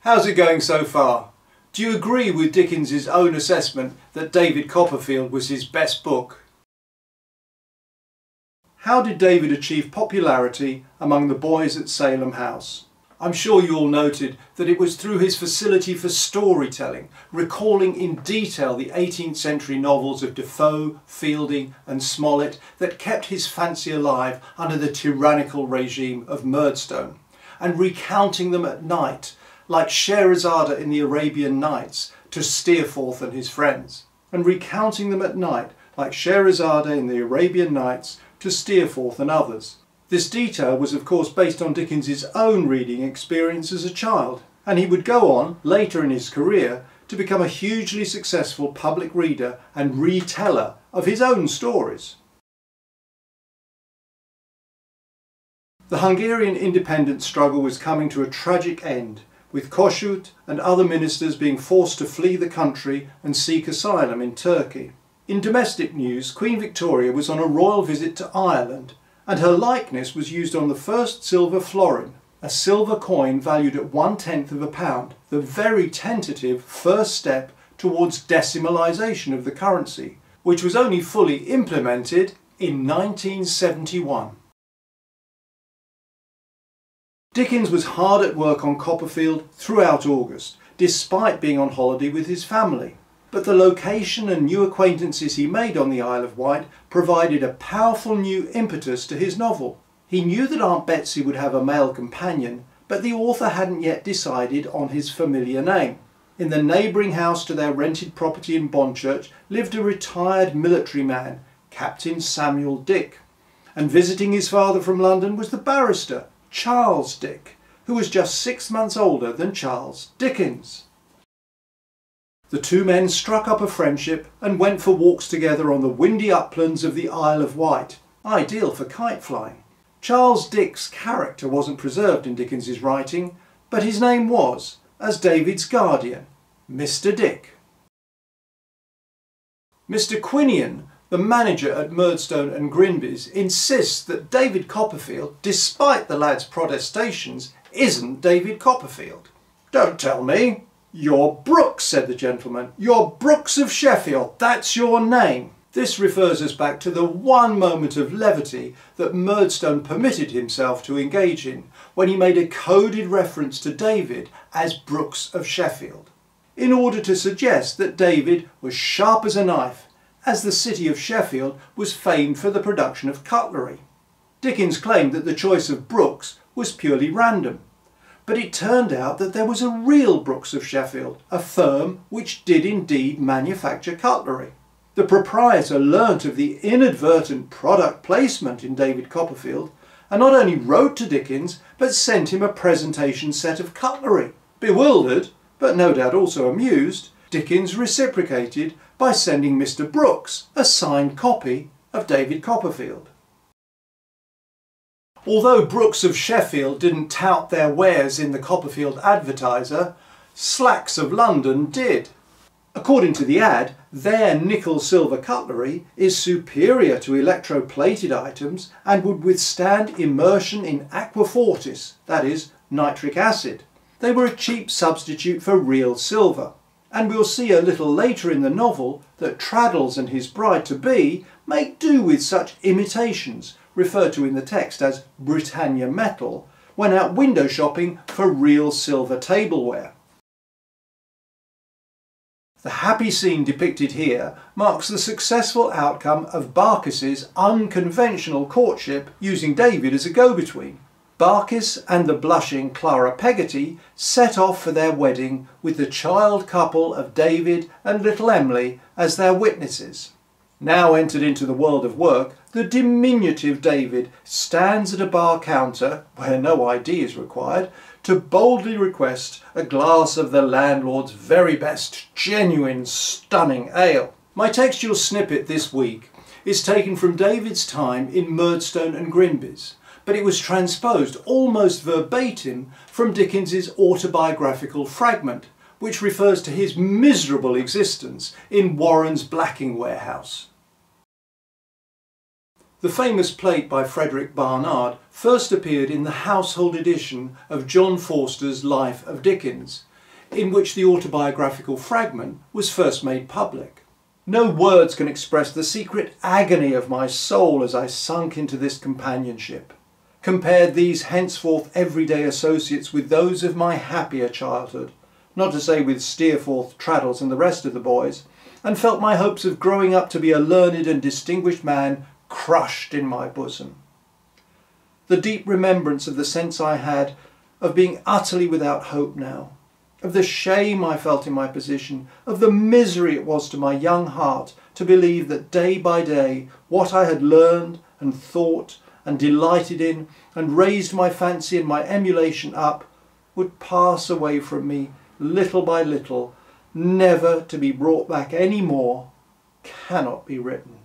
How's it going so far? Do you agree with Dickens' own assessment that David Copperfield was his best book? How did David achieve popularity among the boys at Salem House? I'm sure you all noted that it was through his facility for storytelling, recalling in detail the 18th century novels of Defoe, Fielding and Smollett that kept his fancy alive under the tyrannical regime of Murdstone, and recounting them at night, like Scheherazade in the Arabian Nights, to Steerforth and his friends, and recounting them at night, like Scheherazade in the Arabian Nights, to Steerforth and others. This detail was of course based on Dickens' own reading experience as a child, and he would go on, later in his career, to become a hugely successful public reader and reteller of his own stories. The Hungarian independence struggle was coming to a tragic end, with Kossuth and other ministers being forced to flee the country and seek asylum in Turkey. In domestic news, Queen Victoria was on a royal visit to Ireland, and her likeness was used on the first silver florin, a silver coin valued at 1/10 of a pound, the very tentative first step towards decimalisation of the currency, which was only fully implemented in 1971. Dickens was hard at work on Copperfield throughout August, despite being on holiday with his family. But the location and new acquaintances he made on the Isle of Wight provided a powerful new impetus to his novel. He knew that Aunt Betsy would have a male companion, but the author hadn't yet decided on his familiar name. In the neighbouring house to their rented property in Bonchurch lived a retired military man, Captain Samuel Dick, and visiting his father from London was the barrister, Charles Dick, who was just 6 months older than Charles Dickens. The two men struck up a friendship and went for walks together on the windy uplands of the Isle of Wight, ideal for kite flying. Charles Dick's character wasn't preserved in Dickens's writing, but his name was, as David's guardian, Mr. Dick. Mr. Quinion, the manager at Murdstone and Grinby's, insists that David Copperfield, despite the lad's protestations, isn't David Copperfield. "Don't tell me." "You're Brooks," said the gentleman. "You're Brooks of Sheffield, that's your name." This refers us back to the one moment of levity that Murdstone permitted himself to engage in, when he made a coded reference to David as Brooks of Sheffield, in order to suggest that David was sharp as a knife, as the city of Sheffield was famed for the production of cutlery. Dickens claimed that the choice of Brooks was purely random, but it turned out that there was a real Brooks of Sheffield, a firm which did indeed manufacture cutlery. The proprietor learnt of the inadvertent product placement in David Copperfield, and not only wrote to Dickens, but sent him a presentation set of cutlery. Bewildered, but no doubt also amused, Dickens reciprocated by sending Mr. Brooks a signed copy of David Copperfield. Although Brooks of Sheffield didn't tout their wares in the Copperfield Advertiser, Slacks of London did. According to the ad, their nickel-silver cutlery is superior to electroplated items and would withstand immersion in aquafortis, that is, nitric acid. They were a cheap substitute for real silver. And we'll see a little later in the novel that Traddles and his bride-to-be make do with such imitations, referred to in the text as Britannia metal, when out window shopping for real silver tableware. The happy scene depicted here marks the successful outcome of Barkis's unconventional courtship using David as a go-between. Barkis and the blushing Clara Peggotty set off for their wedding with the child couple of David and little Emily as their witnesses. Now entered into the world of work, the diminutive David stands at a bar counter, where no ID is required, to boldly request a glass of the landlord's very best, genuine, stunning ale. My textual snippet this week is taken from David's time in Murdstone and Grinby's, but it was transposed almost verbatim from Dickens's autobiographical fragment, which refers to his miserable existence in Warren's blacking warehouse. The famous plate by Frederick Barnard first appeared in the household edition of John Forster's Life of Dickens, in which the autobiographical fragment was first made public. No words can express the secret agony of my soul as I sunk into this companionship, compared these henceforth everyday associates with those of my happier childhood, not to say with Steerforth, Traddles and the rest of the boys, and felt my hopes of growing up to be a learned and distinguished man crushed in my bosom. The deep remembrance of the sense I had of being utterly without hope now, of the shame I felt in my position, of the misery it was to my young heart to believe that day by day what I had learned and thought and delighted in and raised my fancy and my emulation up would pass away from me little by little, never to be brought back any more, cannot be written.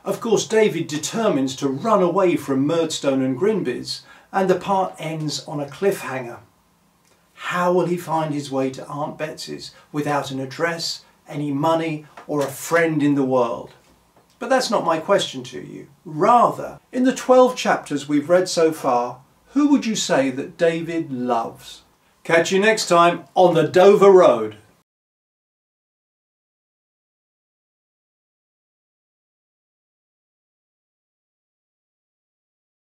Of course, David determines to run away from Murdstone and Grinby's, and the part ends on a cliffhanger. How will he find his way to Aunt Betsy's without an address, any money, or a friend in the world? But that's not my question to you. Rather, in the 12 chapters we've read so far, who would you say that David loves? Catch you next time on the Dover Road.